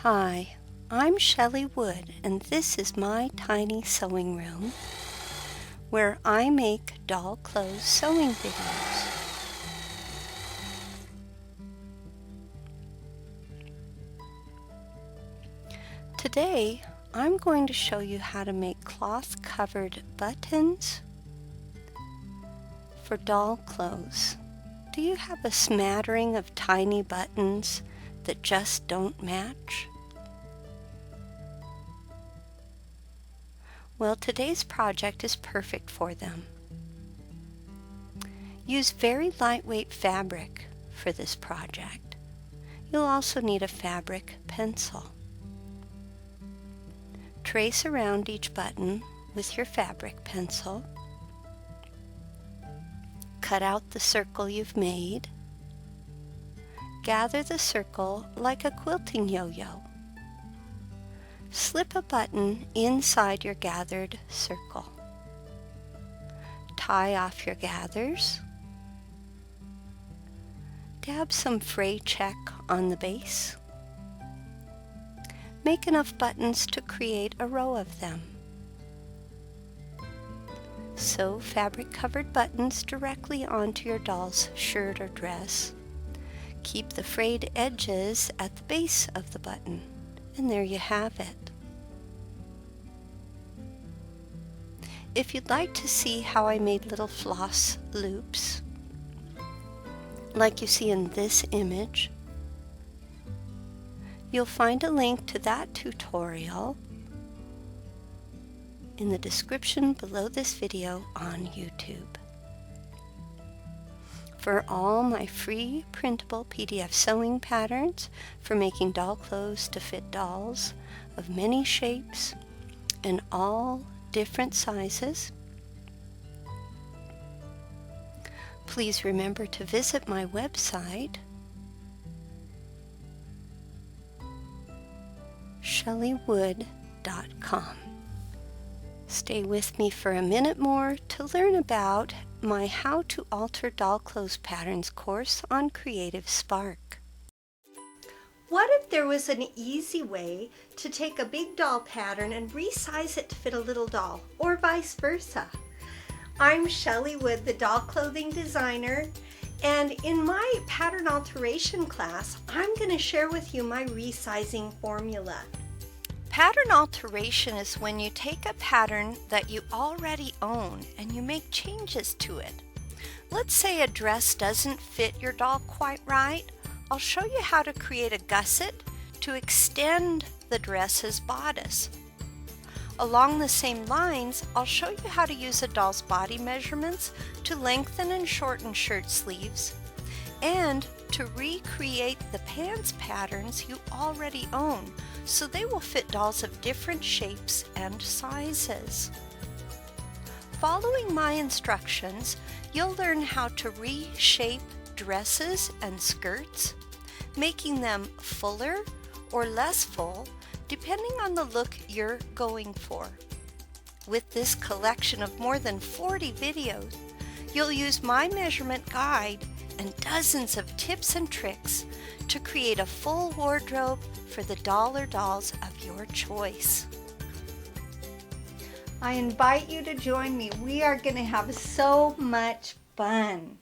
Hi, I'm Shelley Wood, and this is my tiny sewing room where I make doll clothes sewing videos. Today, I'm going to show you how to make cloth-covered buttons for doll clothes. Do you have a smattering of tiny buttons that just don't match? Well, today's project is perfect for them. Use very lightweight fabric for this project. You'll also need a fabric pencil. Trace around each button with your fabric pencil. Cut out the circle you've made. Gather the circle like a quilting yo-yo. Slip a button inside your gathered circle. Tie off your gathers. Dab some Fray Check on the base. Make enough buttons to create a row of them. Sew fabric-covered buttons directly onto your doll's shirt or dress. Keep the frayed edges at the base of the button, and there you have it. If you'd like to see how I made little floss loops, like you see in this image, you'll find a link to that tutorial in the description below this video on YouTube. For all my free printable PDF sewing patterns for making doll clothes to fit dolls of many shapes and all different sizes, please remember to visit my website, shelleywood.com. Stay with me for a minute more to learn about my How to Alter Doll Clothes Patterns course on Creative Spark. What if there was an easy way to take a big doll pattern and resize it to fit a little doll, or vice versa? I'm Shelley Wood, the doll clothing designer, and in my pattern alteration class, I'm going to share with you my resizing formula. Pattern alteration is when you take a pattern that you already own and you make changes to it. Let's say a dress doesn't fit your doll quite right. I'll show you how to create a gusset to extend the dress's bodice. Along the same lines, I'll show you how to use a doll's body measurements to lengthen and shorten shirt sleeves, and to recreate the pants patterns you already own so they will fit dolls of different shapes and sizes. Following my instructions, you'll learn how to reshape dresses and skirts, making them fuller or less full depending on the look you're going for. With this collection of more than 40 videos, you'll use my measurement guide and dozens of tips and tricks to create a full wardrobe for the doll or dolls of your choice. I invite you to join me. We are going to have so much fun.